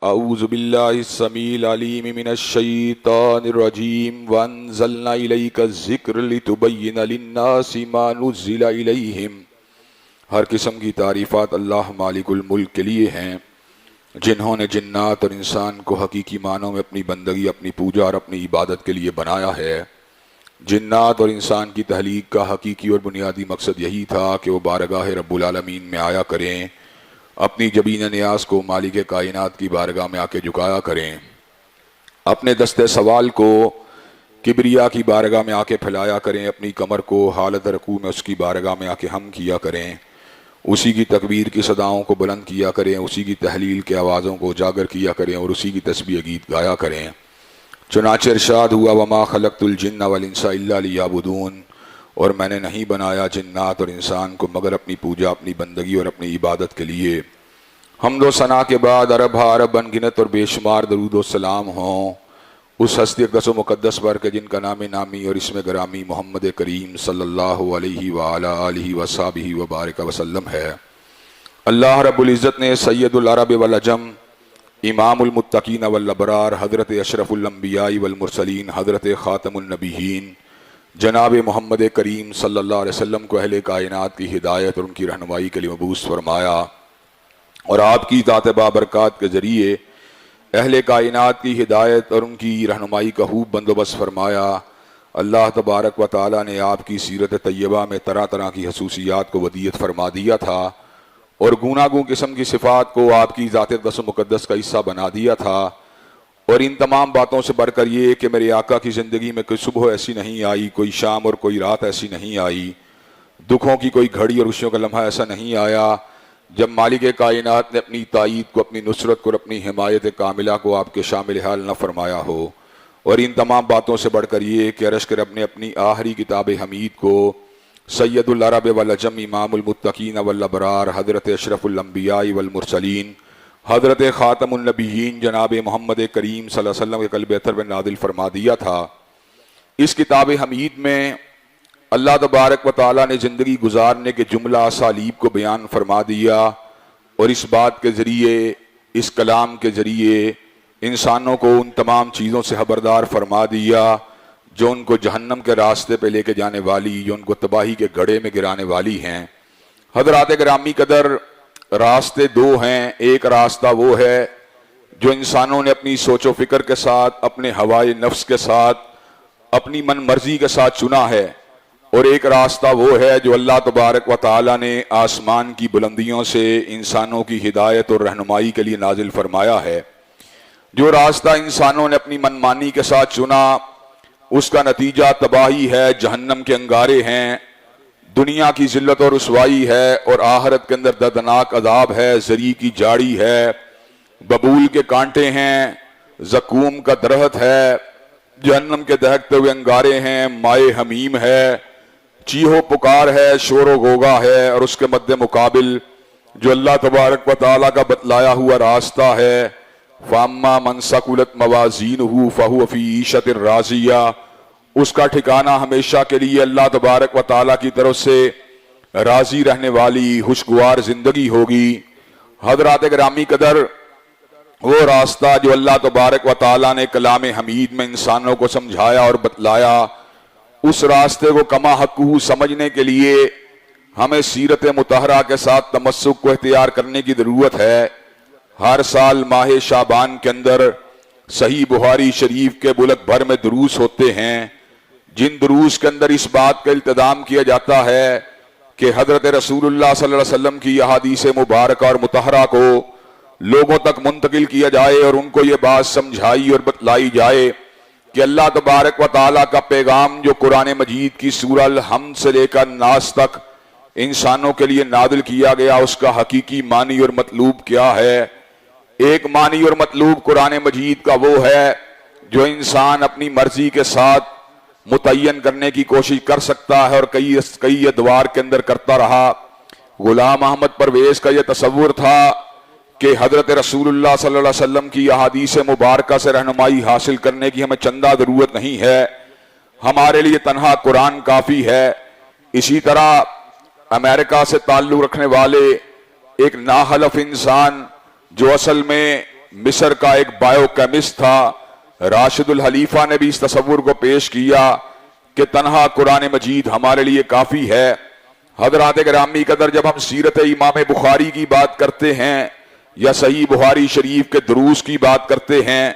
اعوذ باللہ السمیع العلیم من الشیطان الرجیم وانزلنا الیک الذکر لتبین للناس ما نزل الیہم۔ ہر قسم کی تعریفات اللہ مالک الملک کے لیے ہیں، جنہوں نے جنات اور انسان کو حقیقی معنوں میں اپنی بندگی، اپنی پوجا اور اپنی عبادت کے لیے بنایا ہے۔ جنات اور انسان کی تخلیق کا حقیقی اور بنیادی مقصد یہی تھا کہ وہ بارگاہ رب العالمین میں آیا کریں، اپنی جبین نیاز کو مالک کائنات کی بارگاہ میں آ کے جھکایا کریں، اپنے دست سوال کو کبریا کی بارگاہ میں آ کے پھیلایا کریں، اپنی کمر کو حالت رکوع میں اس کی بارگاہ میں آ کے ہم کیا کریں، اسی کی تکبیر کی صداؤں کو بلند کیا کریں، اسی کی تحلیل کے آوازوں کو اجاگر کیا کریں اور اسی کی تسبیح گیت گایا کریں۔ چنانچہ ارشاد ہوا وما خلقت الجن والانس الا لیعبدون، اور میں نے نہیں بنایا جنات اور انسان کو مگر اپنی پوجا، اپنی بندگی اور اپنی عبادت کے لیے۔ حمد و ثنا کے بعد عرب عرب انگنت اور بے شمار درود و سلام ہوں اس ہستی اقدس و مقدس پر کہ جن کا نام نامی اور اسم گرامی محمد کریم صلی اللہ علیہ وآلہ آلہ وصحبہ وبارک وسلم ہے۔ اللہ رب العزت نے سید العرب والعجم، امام المتقین والابرار، حضرت اشرف الانبیاء والمرسلین، حضرت خاتم النبیین جناب محمد کریم صلی اللہ علیہ وسلم کو اہل کائنات کی ہدایت اور ان کی رہنمائی کے لیے مبعوث فرمایا، اور آپ کی ذات بابرکات کے ذریعے اہل کائنات کی ہدایت اور ان کی رہنمائی کا خوب بندوبست فرمایا۔ اللہ تبارک و تعالیٰ نے آپ کی سیرت طیبہ میں طرح طرح کی خصوصیات کو ودیعت فرما دیا تھا اور گوناگون قسم کی صفات کو آپ کی ذات اقدس و مقدس کا حصہ بنا دیا تھا، اور ان تمام باتوں سے بڑھ کر یہ کہ میرے آقا کی زندگی میں کوئی صبح ایسی نہیں آئی، کوئی شام اور کوئی رات ایسی نہیں آئی، دکھوں کی کوئی گھڑی اور خوشیوں کا لمحہ ایسا نہیں آیا جب مالک کائنات نے اپنی تائید کو، اپنی نصرت کو اور اپنی حمایت کاملہ کو آپ کے شامل حال نہ فرمایا ہو۔ اور ان تمام باتوں سے بڑھ کر یہ کہ عرش کے رب نے اپنی آخری کتاب حمید کو سید العرب والعجم، امام المتقین والابرار، حضرت اشرف الانبیاء والمرسلین، حضرت خاتم النبیین جناب محمد کریم صلی اللہ علیہ وسلم کے قلب اطہر میں نازل فرما دیا تھا۔ اس کتاب حمید میں اللہ تبارک و تعالیٰ نے زندگی گزارنے کے جملہ اسالیب کو بیان فرما دیا، اور اس بات کے ذریعے، اس کلام کے ذریعے انسانوں کو ان تمام چیزوں سے خبردار فرما دیا جو ان کو جہنم کے راستے پہ لے کے جانے والی، جو ان کو تباہی کے گڑھے میں گرانے والی ہیں۔ حضرات گرامی قدر، راستے دو ہیں۔ ایک راستہ وہ ہے جو انسانوں نے اپنی سوچ و فکر کے ساتھ، اپنے ہوائے نفس کے ساتھ، اپنی من مرضی کے ساتھ چنا ہے، اور ایک راستہ وہ ہے جو اللہ تبارک و تعالیٰ نے آسمان کی بلندیوں سے انسانوں کی ہدایت اور رہنمائی کے لیے نازل فرمایا ہے۔ جو راستہ انسانوں نے اپنی منمانی کے ساتھ چنا، اس کا نتیجہ تباہی ہے، جہنم کے انگارے ہیں، دنیا کی ذلت اور رسوائی ہے، اور آخرت کے اندر دردناک عذاب ہے، زری کی جاڑی ہے، ببول کے کانٹے ہیں، زقوم کا درخت ہے، جہنم کے دہکتے ہوئے انگارے ہیں، مائے حمیم ہے، چیہو پکار ہے، شور و غوغا ہے، اور اس کے مد مقابل جو اللہ تبارک و تعالیٰ کا بتلایا ہوا راستہ ہے، فَأَمَّا مَنْ ثَقُلَتْ مَوَازِينُهُ فَهُوَ فِي عِيشَةٍ رَاضِيَةٍ، اس کا ٹھکانہ ہمیشہ کے لیے اللہ تبارک و تعالیٰ کی طرف سے راضی رہنے والی خوشگوار زندگی ہوگی۔ حضرات گرامی قدر، وہ راستہ جو اللہ تبارک و تعالیٰ نے کلام حمید میں انسانوں کو سمجھایا اور بتلایا، اس راستے کو کما حقہ سمجھنے کے لیے ہمیں سیرت مطہرہ کے ساتھ تمسک کو اختیار کرنے کی ضرورت ہے۔ ہر سال ماہ شعبان کے اندر صحیح بخاری شریف کے ملک بھر میں دروس ہوتے ہیں، جن دروس کے اندر اس بات کا التزام کیا جاتا ہے کہ حضرت رسول اللہ صلی اللہ علیہ وسلم کی احادیث مبارکہ اور مطہرہ کو لوگوں تک منتقل کیا جائے، اور ان کو یہ بات سمجھائی اور بتلائی جائے کہ اللہ تبارک و تعالیٰ کا پیغام جو قرآن مجید کی سورہ الحمد سے لے کر ناس تک انسانوں کے لیے نازل کیا گیا، اس کا حقیقی معنی اور مطلوب کیا ہے۔ ایک معنی اور مطلوب قرآن مجید کا وہ ہے جو انسان اپنی مرضی کے ساتھ متعین کرنے کی کوشش کر سکتا ہے، اور کئی ادوار کے اندر کرتا رہا۔ غلام احمد پرویز کا یہ تصور تھا کہ حضرت رسول اللہ صلی اللہ علیہ وسلم کی احادیث مبارکہ سے رہنمائی حاصل کرنے کی ہمیں چندہ ضرورت نہیں ہے، ہمارے لیے تنہا قرآن کافی ہے۔ اسی طرح امریکہ سے تعلق رکھنے والے ایک ناحلف انسان جو اصل میں مصر کا ایک بایو کیمسٹ تھا، راشد الحلیفہ نے بھی اس تصور کو پیش کیا کہ تنہا قرآن مجید ہمارے لیے کافی ہے۔ حضرات گرامی قدر، جب ہم سیرت امام بخاری کی بات کرتے ہیں یا صحیح بخاری شریف کے دروس کی بات کرتے ہیں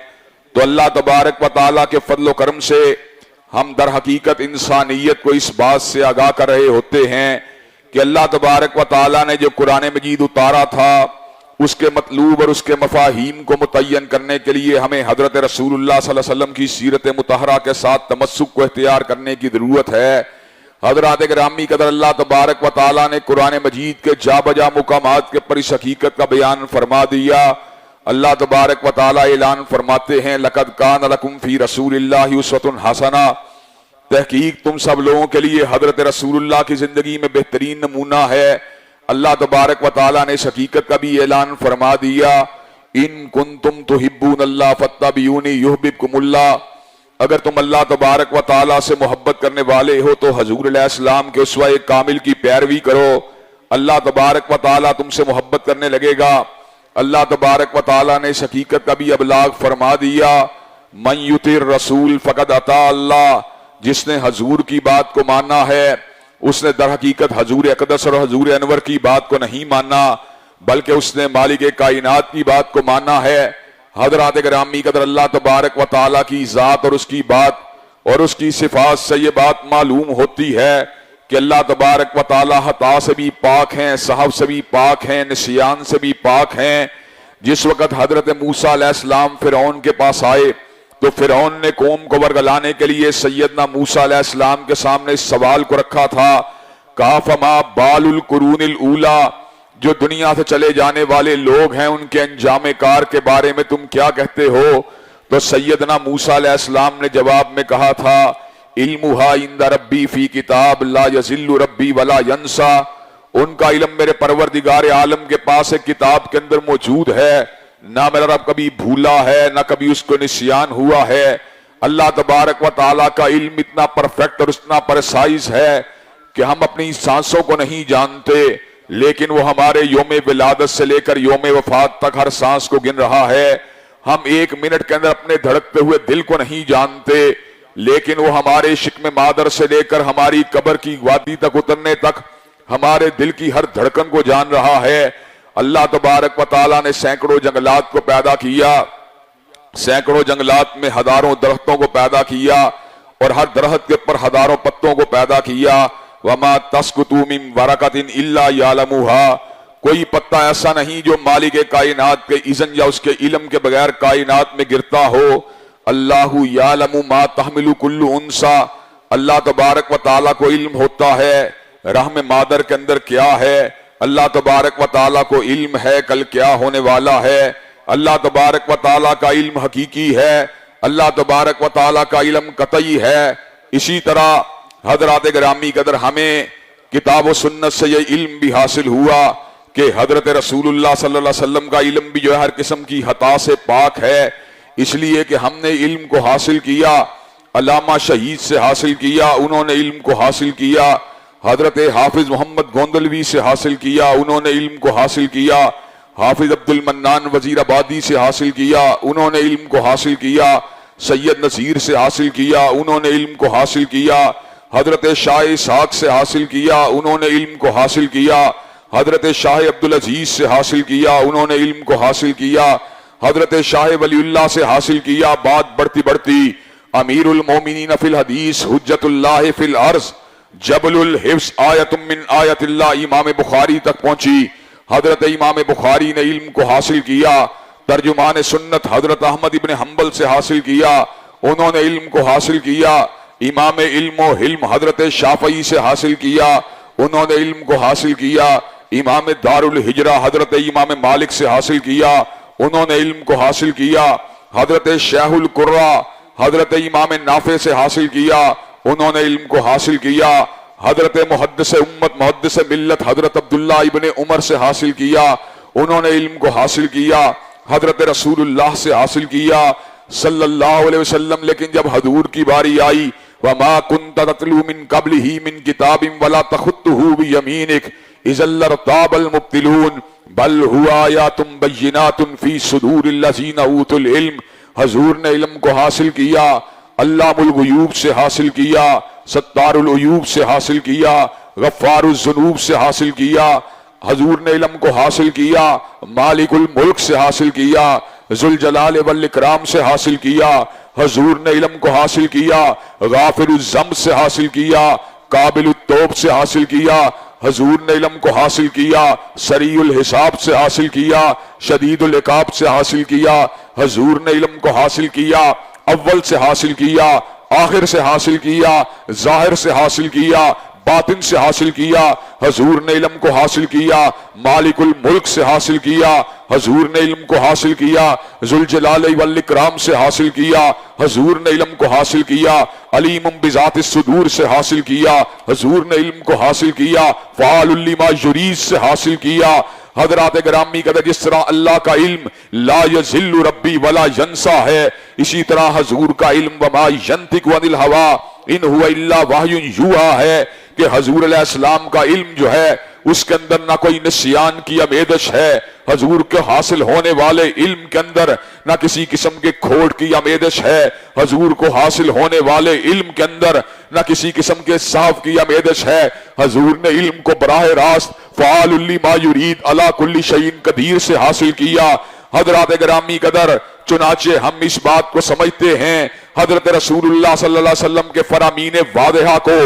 تو اللہ تبارک و تعالیٰ کے فضل و کرم سے ہم در حقیقت انسانیت کو اس بات سے آگاہ کر رہے ہوتے ہیں کہ اللہ تبارک و تعالیٰ نے جو قرآن مجید اتارا تھا اس کے مطلوب اور اس کے مفاہیم کو متعین کرنے کے لیے ہمیں حضرت رسول اللہ صلی اللہ علیہ وسلم کی سیرت مطہرہ کے ساتھ تمسک کو اختیار کرنے کی ضرورت ہے۔ حضرات گرامی قدر، اللہ تبارک و تعالیٰ نے قرآن مجید کے جا بجا مقامات کے پر اس حقیقت کا بیان فرما دیا۔ اللہ تبارک و تعالیٰ اعلان فرماتے ہیں لَقَدْ كَانَ لَكُمْ فِي رَسُولِ اللَّهِ أُسْوَةٌ حَسَنَةٌ، تحقیق تم سب لوگوں کے لیے حضرت رسول اللہ کی زندگی میں بہترین نمونہ ہے۔ اللہ تبارک و تعالیٰ نے اس حقیقت کا بھی اعلان فرما دیا ان کنتم تحبون اللہ فاتبعونی یحببکم اللہ، اگر تم اللہ تبارک و تعالیٰ سے محبت کرنے والے ہو تو حضور علیہ السلام کے اسوہ کامل کی پیروی کرو، اللہ تبارک و تعالیٰ تم سے محبت کرنے لگے گا۔ اللہ تبارک و تعالیٰ نے اس حقیقت کا بھی ابلاغ فرما دیا من یطع الرسول فقد اطاع اللہ، جس نے حضور کی بات کو مانا ہے اس نے در حقیقت حضور اقدس اور حضور انور کی بات کو نہیں مانا بلکہ اس نے مالک کائنات کی بات کو مانا ہے۔ حضرات گرامی قدر، اللہ تبارک و تعالیٰ کی ذات اور اس کی بات اور اس کی صفات سے یہ بات معلوم ہوتی ہے کہ اللہ تبارک و تعالیٰ خطا سے بھی پاک ہیں، سہو سے بھی پاک ہیں، نسیان سے بھی پاک ہیں۔ جس وقت حضرت موسیٰ علیہ السلام فرعون کے پاس آئے تو فرعون نے قوم کو ورگلانے کے لیے سیدنا موسیٰ علیہ السلام کے سامنے اس سوال کو رکھا تھا، کہا فما بال القرون الاولی، جو دنیا سے چلے جانے والے لوگ ہیں ان کے انجام کار کے بارے میں تم کیا کہتے ہو؟ تو سیدنا موسیٰ علیہ السلام نے جواب میں کہا تھا علمھا عند ربی فی کتاب لا یضل ربی ولا ینسیٰ، ان کا علم میرے پروردگار عالم کے پاس ایک کتاب کے اندر موجود ہے، نہ میرا رب کبھی بھولا ہے نہ کبھی اس کو نسیان ہوا ہے۔ اللہ تبارک و تعالیٰ کا علم اتنا پرفیکٹ اور اتنا پرسائز ہے کہ ہم اپنی سانسوں کو نہیں جانتے لیکن وہ ہمارے یوم ولادت سے لے کر یوم وفات تک ہر سانس کو گن رہا ہے۔ ہم ایک منٹ کے اندر اپنے دھڑکتے ہوئے دل کو نہیں جانتے لیکن وہ ہمارے شکم مادر سے لے کر ہماری قبر کی وادی تک اترنے تک ہمارے دل کی ہر دھڑکن کو جان رہا ہے۔ اللہ تبارک و تعالیٰ نے سینکڑوں جنگلات کو پیدا کیا، سینکڑوں جنگلات میں ہزاروں درختوں کو پیدا کیا اور ہر درخت کے اوپر ہزاروں پتوں کو پیدا کیا۔ وَمَا تَسْقُطُ مِن وَرَقَةٍ إِلَّا يَعْلَمُهَا، کوئی پتا ایسا نہیں جو مالک کائنات کے اذن یا اس کے علم کے بغیر کائنات میں گرتا ہو۔ اللہ یعلم ما تحمل کل انثیٰ، اللہ تبارک و تعالیٰ کو علم ہوتا ہے رحم مادر کے اندر کیا ہے، اللہ تبارک و تعالیٰ کو علم ہے کل کیا ہونے والا ہے، اللہ تبارک و تعالیٰ کا علم حقیقی ہے، اللہ تبارک و تعالیٰ کا علم قطعی ہے۔ اسی طرح حضرات گرامی قدر، ہمیں کتاب و سنت سے یہ علم بھی حاصل ہوا کہ حضرت رسول اللہ صلی اللہ علیہ وسلم کا علم بھی جو ہے ہر قسم کی خطا سے پاک ہے، اس لیے کہ ہم نے علم کو حاصل کیا، علامہ شہید سے حاصل کیا، انہوں نے علم کو حاصل کیا، حضرت حافظ محمد گوندلوی سے حاصل کیا، انہوں نے علم کو حاصل کیا، حافظ عبد المنان وزیر آبادی سے حاصل کیا، انہوں نے علم کو حاصل کیا، سید نذیر سے حاصل کیا، انہوں نے علم کو حاصل کیا، حضرت شاہ اسحاق سے حاصل کیا، انہوں نے علم کو حاصل کیا، حضرت شاہ عبدالعزیز سے حاصل کیا، انہوں نے علم کو حاصل کیا، حضرت شاہ ولی اللہ سے حاصل کیا۔ بات بڑھتی بڑھتی امیر المومنین فی الحدیث، حجت اللہ فی الارض، جبل الحفظ، آیت من آیت اللہ، امام بخاری تک پہنچی۔ حضرت امام بخاری نے علم کو حاصل کیا، ترجمان سنت حضرت احمد ابن حنبل سے حاصل کیا، انہوں نے علم کو حاصل کیا۔ امام علم و حلم حضرت شافعی سے حاصل کیا، انہوں نے علم کو حاصل کیا۔ امام دار الہجرہ حضرت امام مالک سے حاصل کیا، انہوں نے علم کو حاصل کیا۔ حضرت شیخ القرہ حضرت امام نافع سے حاصل کیا، انہوں نے علم کو حاصل کیا۔ حضرت محدث امت محدث ملت حضرت عبداللہ ابن عمر سے حاصل کیا، انہوں نے علم کو حاصل کیا۔ حضرت رسول اللہ سے حاصل کیا صلی اللہ علیہ وسلم، لیکن جب حضور کی باری آئی وَمَا كُنْتَ تَتْلُو مِن قَبْلِهِ مِن كِتَابٍ وَلَا تَخُطُّهُ بِيَمِينِكَ اذا لارتاب المبطلون بل ہوا آیات بینات فی صدور الذین اوتوا العلم. حضور نے علم کو حاصل کیا، علام الغیوب سے حاصل کیا، ستار العیوب سے حاصل کیا، غفار الذنوب سے حاصل کیا. حضور نے علم کو حاصل کیا، مالک الملک سے حاصل کیا، ذوالجلال والاکرام سے حاصل کیا. حضور نے علم کو حاصل کیا، غافر الذنب سے حاصل کیا، قابل التوب سے حاصل کیا. حضور نے علم کو حاصل کیا، سریع الحساب سے حاصل کیا، شدید العقاب سے حاصل کیا. حضور نے علم کو حاصل کیا، اول سے حاصل کیا، آخر سے حاصل کیا، ظاہر سے حاصل کیا، باطن سے حاصل کیا. حضور نے علم کو حاصل کیا، مالک الملک سے حاصل کیا. حضور نے علم کو حاصل کیا، ذوالجلال والاکرام سے حاصل کیا. حضور نے علم کو حاصل کیا، علیم بذات الصدور سے حاصل کیا. حضور نے علم کو حاصل کیا، فعال لما یرید سے حاصل کیا. حضرات گرامی قدر جس طرح اللہ کا علم لا یذل ربی ولا ینسا ہے، اسی طرح حضور کا علم وما ینطق عن الہوا ان هو الا وحی یوحی ہے کہ حضور علیہ السلام کا علم جو ہے اس کے اندر نہ کوئی نسیان کی آمیزش ہے. حضور کے حاصل ہونے والے علم کے اندر نہ کسی قسم کے کھوٹ کی آمیزش ہے. حضور کو حاصل ہونے والے علم کے اندر نہ کسی قسم کے صاف کی آمیزش ہے. حضور نے علم کو براہ راست فعال لما یرید علی کل شیء قدیر سے حاصل کیا. حضرات گرامی قدر چنانچہ ہم اس بات کو سمجھتے ہیں حضرت رسول اللہ صلی اللہ علیہ وسلم کے فرامین واضحہ کو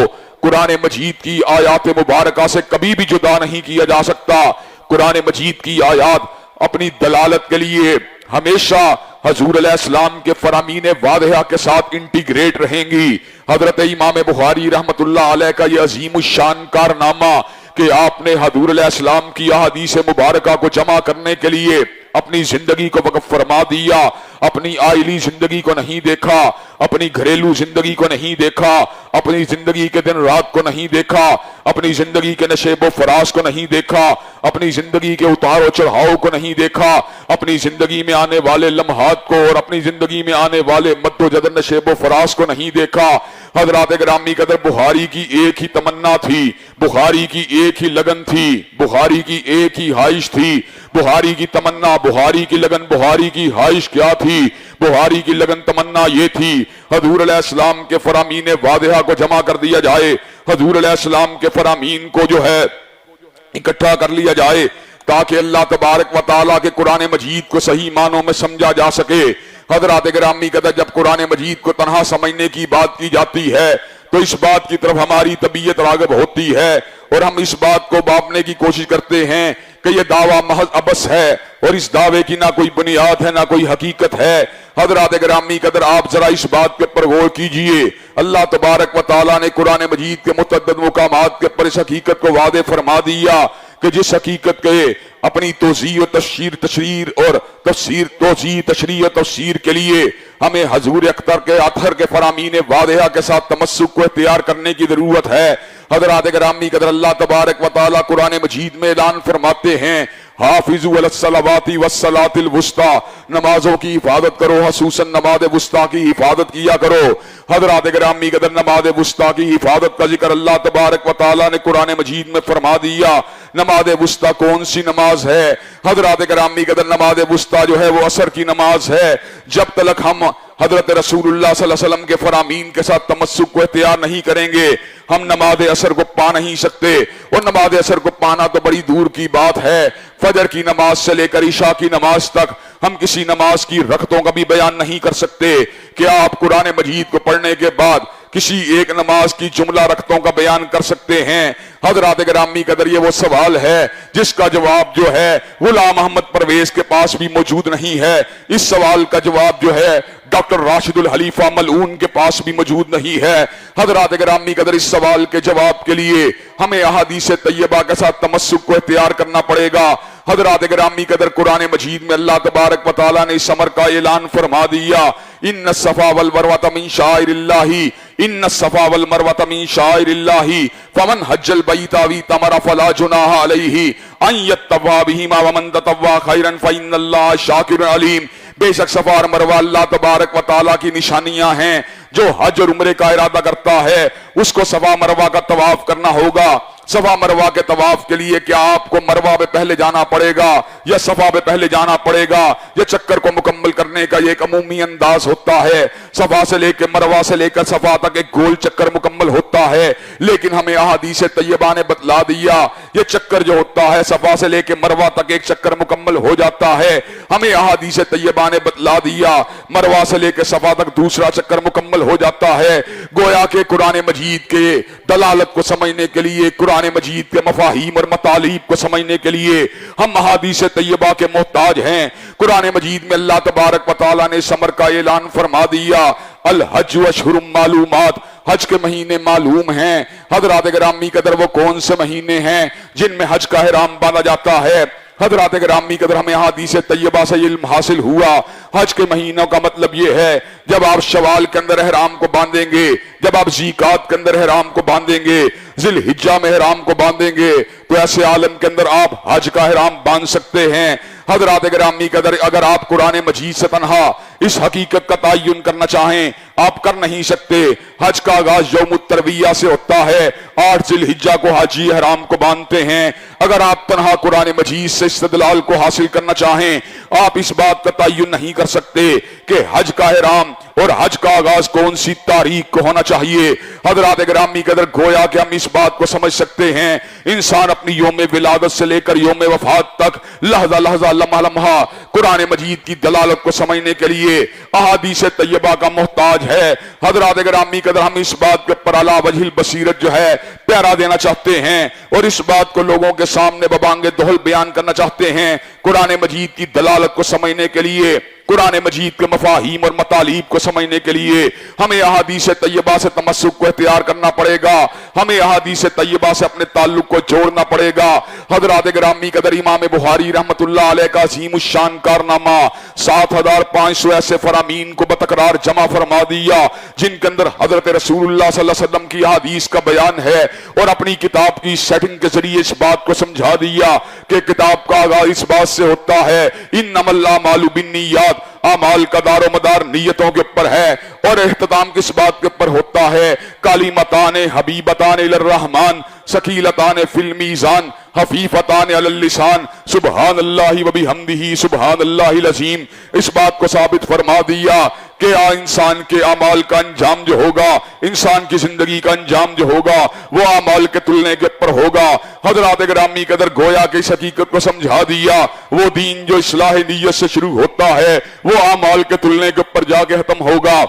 قرآن مجید کی آیات مبارکہ سے کبھی بھی جدا نہیں کیا جا سکتا. قرآن مجید کی آیات اپنی دلالت کے لیے ہمیشہ حضور علیہ السلام کے فرامین واضحہ کے ساتھ انٹیگریٹ رہیں گی. حضرت امام بخاری رحمت اللہ علیہ کا یہ عظیم الشان کارنامہ کہ آپ نے حضور علیہ السلام کی احادیث مبارکہ کو جمع کرنے کے لیے اپنی زندگی کو وقف فرما دیا. اپنی آئلی زندگی کو نہیں دیکھا، اپنی گھریلو زندگی کو نہیں دیکھا، اپنی زندگی کے دن رات کو نہیں دیکھا، اپنی زندگی کے نشیب و فراز کو نہیں دیکھا، اپنی زندگی کے اتار و چڑھاؤ کو نہیں دیکھا، اپنی زندگی میں آنے والے لمحات کو اور اپنی زندگی میں آنے والے مد و جدر نشیب و فراز کو نہیں دیکھا. حضرات گرامی قدر بخاری کی ایک ہی تمنا تھی، بخاری کی ایک ہی لگن تھی، بخاری کی ایک ہی خواہش تھی. بخاری کی تمنا، بخاری کی لگن، بخاری کی خواہش کیا تھی؟ بخاری کی لگن تمنا یہ تھی حضور علیہ السلام کے فرامین واضحہ کو جمع کر دیا جائے، حضور علیہ السلام کے فرامین کو جو ہے اکٹھا کر لیا جائے تاکہ اللہ تبارک و تعالیٰ کے قرآن مجید کو صحیح معنوں میں سمجھا جا سکے. حضرات گرامی قدر جب قرآن مجید کو تنہا سمجھنے کی بات کی جاتی ہے تو اس بات کی طرف ہماری طبیعت راغب ہوتی ہے اور ہم اس بات کو باپنے کی کوشش کرتے ہیں کہ یہ دعویٰ محض عبث ہے اور اس دعوے کی نہ کوئی بنیاد ہے نہ کوئی حقیقت ہے. حضرات گرامی قدر آپ ذرا اس بات کے اوپر غور کیجئے. اللہ تبارک و تعالیٰ نے قرآن مجید کے متعدد مقامات کے اوپر اس حقیقت کو واضح فرما دیا کہ جس حقیقت کے اپنی توضیح و تشریح اور توضیح تشریح و تفسیر کے لیے ہمیں حضور اطہر کے فرامین واضحہ کے ساتھ تمسک کو اختیار کرنے کی ضرورت ہے. حضرات گرامی قدر اللہ تبارک و تعالیٰ قرآن مجید میں اعلان فرماتے ہیں حافظوا علی الصلوات والصلاۃ الوسطی، نمازوں کی حفاظت کرو، خصوصاً نماز وسطیٰ کی حفاظت کیا کرو. حضرات گرامی قدر نماز وسطیٰ کی حفاظت کا ذکر اللہ تبارک و تعالیٰ نے قرآن مجید میں فرما دیا. نماز وسطیٰ کون سی نماز ہے؟ حضرات گرامی قدر نماز وسطیٰ جو ہے وہ عصر کی نماز ہے. جب تک ہم حضرت رسول اللہ صلی اللہ علیہ وسلم کے فرامین کے ساتھ تمسک کو اختیار نہیں کریں گے ہم نماز عصر کو پا نہیں سکتے. اور نماز عصر کو پانا تو بڑی دور کی بات ہے. فجر کی نماز سے لے کر عشاء کی نماز تک ہم کسی نماز کی رکعتوں کا بھی بیان نہیں کر سکتے. کیا آپ قرآن مجید کو پڑھنے کے بعد کسی ایک نماز کی جملہ رکعتوں کا بیان کر سکتے ہیں؟ حضرات گرامی قدر یہ وہ سوال ہے جس کا جواب جو ہے غلام محمد پرویز کے پاس بھی موجود نہیں ہے. اس سوال کا جواب جو ہے ڈاکٹر راشد الخلیفہ ملعون کے پاس بھی موجود نہیں ہے. حضرات گرامی قدر اس سوال کے جواب کے لیے ہمیں احادیث طیبہ کے ساتھ تمسک کو اختیار کرنا پڑے گا. حضرات گرامی قدر قرآن مجید میں اللہ تبارک و تعالیٰ نے اس امر کا اعلان فرما دیا ان الصفا والمروہ من شعائر اللہ، ان الصفا والمروہ من شعائر اللہ فمن حج البیت او اعتمر فلا جناح علیہ ان یطوف بہما ومن تطوع خیرا فإن اللہ شاکر علیم. بے شک صفا اور مروہ اللہ تبارک و تعالیٰ کی نشانیاں ہیں. جو حج اور عمرے کا ارادہ کرتا ہے اس کو صفا مروہ کا طواف کرنا ہوگا. صفا مروا کے طواف کے لیے کیا آپ کو مروا پہ پہلے جانا پڑے گا یا صفا پہ پہلے جانا پڑے گا؟ یہ چکر کو مکمل کرنے کا یہ ایک عمومی انداز ہوتا ہے۔ صفا سے لے کے مروا سے لے کر صفا تک ایک گول چکر مکمل ہوتا ہے، لیکن ہمیں احادیث طیبہ نے بتلا دیا یہ چکر جو ہوتا ہے صفا سے لے کے مروا تک ایک چکر مکمل ہو جاتا ہے۔ ہمیں احادیث طیبہ نے بتلا دیا مروا سے لے کے صفا تک دوسرا چکر مکمل ہو جاتا ہے۔ گویا کہ قرآن مجید کے دلالت کو سمجھنے کے لیے، قرآن مجید کے مفاہیم اور مطالب کو سمجھنے کے لیے ہم احادیث طیبہ کے محتاج ہیں۔ قرآن مجید میں اللہ تبارک و تعالیٰ نے سمر کا اعلان فرما دیا، الحج اشہر معلومات، حج کے مہینے معلوم ہیں۔ حضرات گرامی قدر وہ کون سے مہینے ہیں جن میں حج کا احرام باندھا جاتا ہے؟ حضرات گرامی قدر ہمیں احادیث طیبہ سے علم حاصل ہوا حج کے مہینوں کا مطلب یہ ہے جب آپ شوال کے اندر احرام کو باندھیں گے، جب آپ ذیقات کے اندر احرام کو باندھیں گے، ذی الحجہ میں احرام کو باندھیں گے، تو ایسے عالم کے اندر آپ حج کا احرام باندھ سکتے ہیں۔ حضرات گرامی قدر اگر آپ قرآن مجید سے تنہا اس حقیقت کا تعین کرنا چاہیں آپ کر نہیں سکتے۔ حج کا آغاز یوم الترویہ سے ہوتا ہے، 8 ذی الحجہ کو حاجی احرام کو باندھتے ہیں۔ اگر آپ تنہا قرآن مجید سے استدلال کو حاصل کرنا چاہیں آپ اس بات کا تعین نہیں کر سکتے کہ حج کا احرام اور حج کا آغاز کون سی تاریخ کو ہونا چاہیے۔ حضرات گرامی قدر گویا کہ ہم اس بات کو سمجھ سکتے ہیں انسان اپنی یوم ولادت سے لے کر یوم وفات تک لحظہ لحظہ لمحہ لمحہ قرآن مجید کی دلالت کو سمجھنے کے لیے احادیث طیبہ کا محتاج ہے۔ حضرات گرامی قدر ہم اس بات کے پر اعلیٰ وجہ البصیرت جو ہے پیرا دینا چاہتے ہیں اور اس بات کو لوگوں کے سامنے ببانگ دہل بیان کرنا چاہتے ہیں۔ قرآن مجید کی دلالت کو سمجھنے کے لیے، قرآن مجید کے مفاہیم اور مطالب کو سمجھنے کے لیے ہمیں احادیث طیبہ سے تمسک کو اختیار کرنا پڑے گا، ہمیں احادیث طیبہ سے اپنے تعلق کو جوڑنا پڑے گا۔ حضرات گرامی قدر امام بخاری رحمت اللہ علیہ کا عظیم الشان کارنامہ 7500 ایسے فرامین کو بتکرار جمع فرما دیا جن کے اندر حضرت رسول اللہ صلی اللہ علیہ وسلم کی احادیث کا بیان ہے، اور اپنی کتاب کی سیٹنگ کے ذریعے اس بات کو سمجھا دیا کہ کتاب کا آغاز اس بات سے ہوتا ہے انما الاعمال بالنیات، اعمال کا دار و مدار نیتوں کے اوپر ہے، اور اختتام کس بات کے اوپر ہوتا ہے کلمتان حبیبتان الی الرحمن ثقیلتان فی المیزان خفیفتان علی اللسان سبحان اللہ و بحمدہ سبحان اللہ العظیم۔ اس بات کو ثابت فرما دیا کہ انسان کے اعمال کا انجام جو ہوگا، انسان کی زندگی کا انجام جو ہوگا وہ اعمال کے تلنے کے اوپر ہوگا۔ حضرات گرامی قدر گویا کہ اس حقیقت کو سمجھا دیا وہ دین جو اصلاح نیت سے شروع ہوتا ہے وہ اعمال کے تلنے کے اوپر جا کے ختم ہوگا۔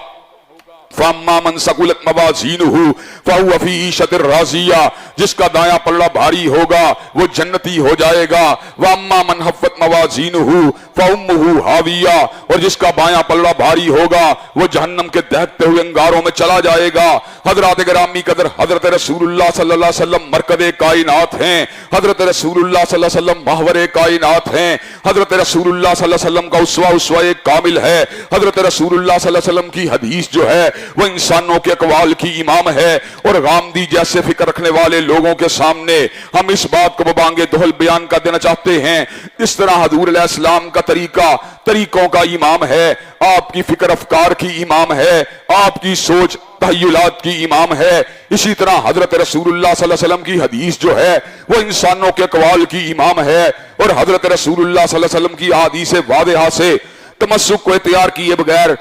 فَأَمَّا مَنْ ثَقُلَتْ مَوَازِينُهُ فَهُوَ فِي عِيشَةٍ رَاضِيَّةٍ، جس کا دایاں پلڑا بھاری ہوگا وہ جنتی ہو جائے گا۔ وَأَمَّا مَنْ خَفَّتْ مَوَازِينُهُ فَأُمُّهُ هَاوِيَّةٌ، اور جس کا بایاں پلڑا بھاری ہوگا وہ جہنم کے دہکتے ہوئے انگاروں میں چلا جائے گا۔ حضرات گرامی قدر حضرت رسول اللہ صلی اللہ علیہ وسلم مرکز کائنات ہیں، حضرت رسول اللہ صلی اللہ علیہ وسلم محور کائنات ہیں، حضرت رسول اللہ صلی اللہ علیہ وسلم کا اسوہ کامل ہے، حضرت رسول اللہ صلی اللہ علیہ وسلم کی حدیث جو ہے وہ انسانوں کے اقوال کی امام ہے، اور غامدی جیسے فکر رکھنے والے لوگوں کے سامنے ہم اس بات کو ببانگ دہل بیان کر دینا چاہتے ہیں اس طرح حضور علیہ السلام کا طریقہ طریقوں کا امام ہے، آپ کی فکر افکار کی امام ہے، آپ کی سوچ تخیلات کی امام ہے، اسی طرح حضرت رسول اللہ صلی اللہ علیہ وسلم کی حدیث جو ہے وہ انسانوں کے اقوال کی امام ہے، اور حضرت رسول اللہ صلی اللہ علیہ وسلم کی احادیث واضحہ سے تمسک کو اختیار کیے بغیر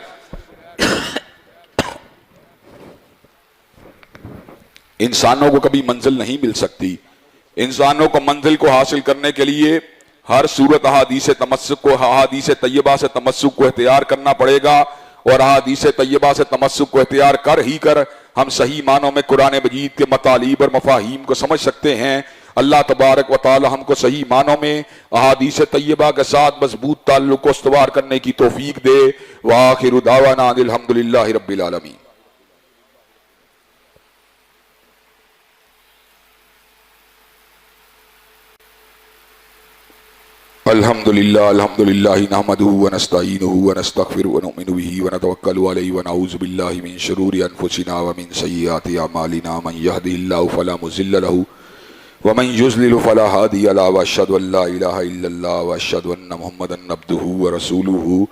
انسانوں کو کبھی منزل نہیں مل سکتی۔ انسانوں کو منزل کو حاصل کرنے کے لیے ہر صورت احادیث طیبہ سے تمسک کو اختیار کرنا پڑے گا، اور احادیث طیبہ سے تمسک کو اختیار کر ہی کر ہم صحیح معنوں میں قرآن مجید کے مطالب اور مفاہیم کو سمجھ سکتے ہیں۔ اللہ تبارک و تعالی ہم کو صحیح معنوں میں احادیث طیبہ کے ساتھ مضبوط تعلق کو استوار کرنے کی توفیق دے۔ وآخر دعوانا ان الحمدللہ رب العالمین۔ الحمدللہ نحمدہ ونستعینہ ونستغفرہ ونؤمن بہ ونتوکل علیہ ونعوذ باللہ من شرور انفسنا ومن سیئات اعمالنا من یہدہ اللہ فلا مضل لہ ومن یضلل فلا ہادی لہ واشہد ان لا الہ الا اللہ واشہد ان محمدا عبدہ ورسولہ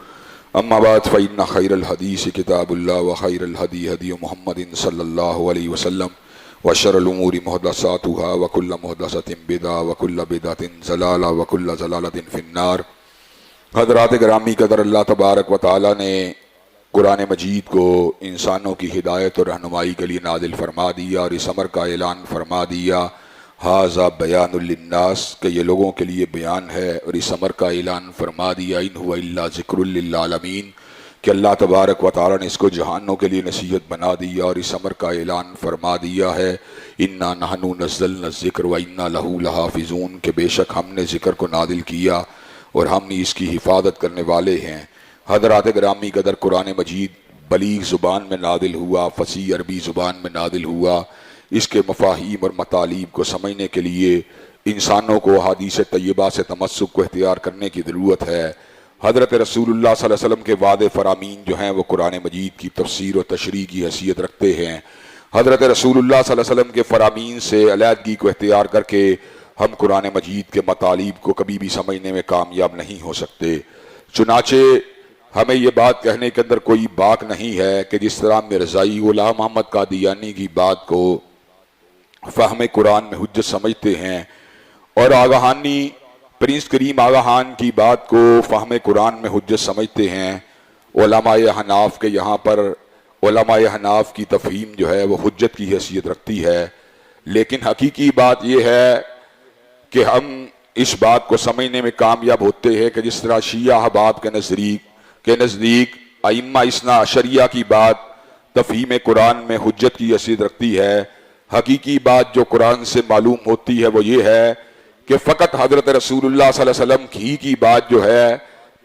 اما بعد فإن خیر الحدیث کتاب اللہ وخیر الہدی ہدی محمد صلی اللہ علیہ وسلم وشر الأمور محدثاتها وكل محدثة بدعة وكل بدعة ضلالة وكل ضلالة في النار۔ حضرات گرامی قدر، اللہ تبارک و تعالی نے قرآن مجید کو انسانوں کی ہدایت اور رہنمائی کے لیے نازل فرما دیا اور اس امر کا اعلان فرما دیا، ھذا بیان للناس، کہ یہ لوگوں کے لیے بیان ہے، اور اس امر کا اعلان فرما دیا ان هو الا ذکر للعالمین، کہ اللہ تبارک و تعالی نے اس کو جہانوں کے لیے نصیحت بنا دیا اور اس امر کا اعلان فرما دیا ہے انا نحن نزلنا الذکر وانا لہ لحافظون، کہ بے شک ہم نے ذکر کو نازل کیا اور ہم اس کی حفاظت کرنے والے ہیں۔ حضرات گرامی قدر، قرآن مجید بلیغ زبان میں نازل ہوا، فصیح عربی زبان میں نازل ہوا۔ اس کے مفاہیم اور مطالب کو سمجھنے کے لیے انسانوں کو احادیث طیبہ سے تمسک کو اختیار کرنے کی ضرورت ہے۔ حضرت رسول اللہ صلی اللہ علیہ وسلم کے وعدے فرامین جو ہیں وہ قرآن مجید کی تفسیر و تشریح کی حیثیت رکھتے ہیں۔ حضرت رسول اللہ صلی اللہ علیہ وسلم کے فرامین سے علیحدگی کو اختیار کر کے ہم قرآن مجید کے مطالب کو کبھی بھی سمجھنے میں کامیاب نہیں ہو سکتے۔ چنانچہ ہمیں یہ بات کہنے کے اندر کوئی باک نہیں ہے کہ جس طرح مرزائی غلام محمد قادیانی کی بات کو فہم قرآن میں حجت سمجھتے ہیں، اور آگاہانی پرنس کریم آگاہان کی بات کو فہم قرآن میں حجت سمجھتے ہیں، علماء حناف کے یہاں پر علماء حناف کی تفہیم جو ہے وہ حجت کی حیثیت رکھتی ہے۔ لیکن حقیقی بات یہ ہے کہ ہم اس بات کو سمجھنے میں کامیاب ہوتے ہیں کہ جس طرح شیعہ احباب کے نزدیک ائمہ اثنا عشریہ کی بات تفہیم قرآن میں حجت کی حیثیت رکھتی ہے، حقیقی بات جو قرآن سے معلوم ہوتی ہے وہ یہ ہے کہ فقط حضرت رسول اللہ صلی اللہ علیہ وسلم کی بات جو ہے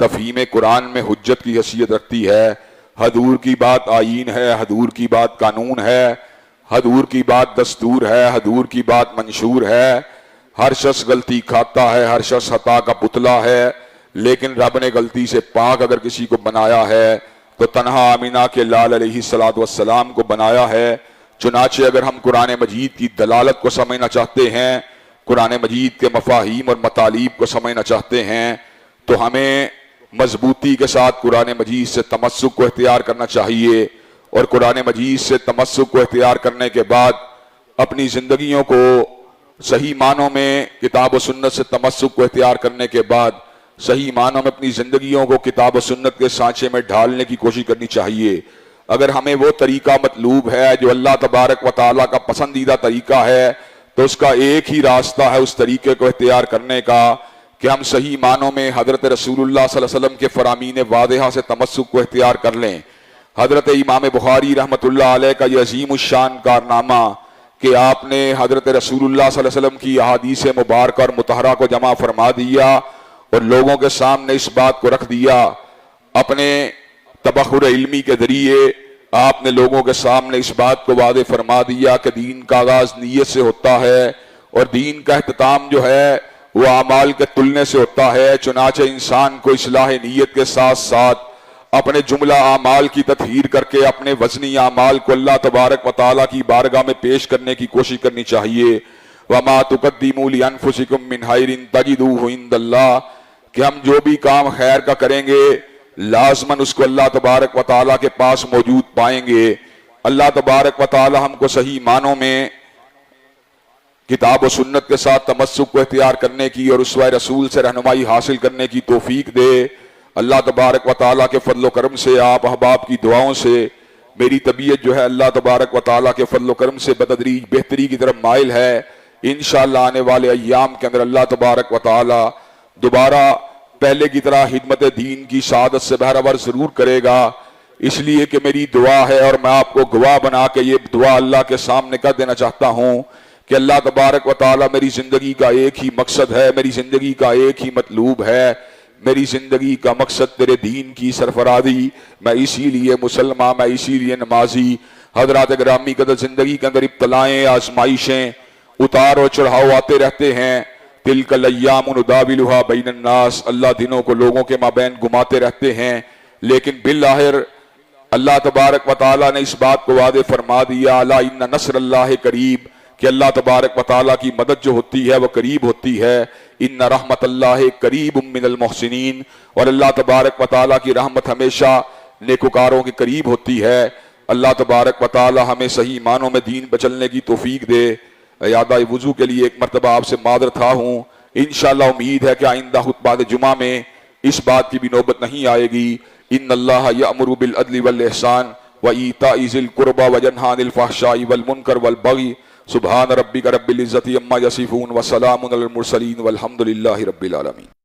تفہیم قرآن میں حجت کی حیثیت رکھتی ہے۔ حضور کی بات آئین ہے، حضور کی بات قانون ہے، حضور کی بات دستور ہے، حضور کی بات منشور ہے۔ ہر شخص غلطی کھاتا ہے، ہر شخص خطا کا پتلا ہے، لیکن رب نے غلطی سے پاک اگر کسی کو بنایا ہے تو تنہا آمینہ کے لال علیہ السلام کو بنایا ہے۔ چنانچہ اگر ہم قرآن مجید کی دلالت کو سمجھنا چاہتے ہیں، قرآن مجید کے مفاہیم اور مطالب کو سمجھنا چاہتے ہیں، تو ہمیں مضبوطی کے ساتھ قرآن مجید سے تمسک کو اختیار کرنا چاہیے، اور قرآن مجید سے تمسک کو اختیار کرنے کے بعد اپنی زندگیوں کو صحیح معنوں میں کتاب و سنت سے تمسک کو اختیار کرنے کے بعد صحیح معنوں میں اپنی زندگیوں کو کتاب و سنت کے سانچے میں ڈھالنے کی کوشش کرنی چاہیے۔ اگر ہمیں وہ طریقہ مطلوب ہے جو اللہ تبارک و تعالیٰ کا پسندیدہ طریقہ ہے، تو اس کا ایک ہی راستہ ہے اس طریقے کو اختیار کرنے کا کہ ہم صحیح معنوں میں حضرت رسول اللہ صلی اللہ علیہ وسلم کے فرامین واضحہ سے تمسک کو اختیار کر لیں۔ حضرت امام بخاری رحمۃ اللہ علیہ کا یہ عظیم الشان کارنامہ کہ آپ نے حضرت رسول اللہ صلی اللہ علیہ وسلم کی احادیث مبارکہ اور مطہرہ کو جمع فرما دیا اور لوگوں کے سامنے اس بات کو رکھ دیا۔ اپنے تبخر علمی کے ذریعے آپ نے لوگوں کے سامنے اس بات کو واضح فرما دیا کہ دین کا آغاز نیت سے ہوتا ہے اور دین کا اختتام جو ہے وہ اعمال کے تلنے سے ہوتا ہے۔ چنانچہ انسان کو اصلاح نیت کے ساتھ ساتھ اپنے جملہ اعمال کی تطہیر کر کے اپنے وزنی اعمال کو اللہ تبارک و تعالیٰ کی بارگاہ میں پیش کرنے کی کوشش کرنی چاہیے۔ وَمَا تُقَدِّمُوا لِأَنفُسِكُم مِّنْ خَيْرٍ تَجِدُوهُ عِندَ اللَّهِ، کہ ہم جو بھی کام خیر کا کریں گے لازماً اس کو اللہ تبارک و تعالیٰ کے پاس موجود پائیں گے۔ اللہ تبارک و تعالیٰ ہم کو صحیح معنوں میں کتاب و سنت کے ساتھ تمسک کو اختیار کرنے کی اور اسوہ رسول سے رہنمائی حاصل کرنے کی توفیق دے۔ اللہ تبارک و تعالیٰ کے فضل و کرم سے، آپ احباب کی دعاؤں سے میری طبیعت جو ہے اللہ تبارک و تعالیٰ کے فضل و کرم سے بتدریج بہتری کی طرف مائل ہے۔ انشاءاللہ آنے والے ایام کے اندر اللہ تبارک و تعالیٰ دوبارہ پہلے کی طرح خدمت دین کی سعادت سے بہرور ضرور کرے گا۔ اس لیے کہ میری دعا ہے اور میں آپ کو گواہ بنا کے یہ دعا اللہ کے سامنے کر دینا چاہتا ہوں کہ اللہ تبارک و تعالیٰ میری زندگی کا ایک ہی مقصد ہے، میری زندگی کا ایک ہی مطلوب ہے، میری زندگی کا مقصد تیرے دین کی سرفرازی، میں اسی لیے مسلمان، میں اسی لیے نمازی۔ حضرات گرامی قدر، زندگی کے اندر ابتلائیں، آزمائشیں، اتار و چڑھاؤ آتے رہتے ہیں۔ تلک الایام نداولها بین الناس، اللہ دنوں کو لوگوں کے مابین گھماتے رہتے ہیں، لیکن بالآخر اللہ تبارک و تعالیٰ نے اس بات کو واضح فرما دیا، الا ان نصر اللہ قریب، کہ اللہ تبارک و تعالیٰ کی مدد جو ہوتی ہے وہ قریب ہوتی ہے۔ ان رحمت اللہ قریب من المحسنین، اور اللہ تبارک و تعالیٰ کی رحمت ہمیشہ نیکوکاروں کے قریب ہوتی ہے۔ اللہ تبارک و تعالی ہمیں صحیح معنوں میں دین پر چلنے کی توفیق دے۔ اعادہ وضو کے لیے ایک مرتبہ آپ سے معذرت خواہ ہوں، انشاءاللہ امید ہے کہ آئندہ خطبہ جمعہ میں اس بات کی بھی نوبت نہیں آئے گی۔ ان اللہ یأمر بالعدل والاحسان وایتاء ذی القربى وینہی عن الفحشاء والمنکر والبغی سبحان ربک رب العزۃ عما یصفون وسلام علی المرسلین والحمد للہ رب العالمین۔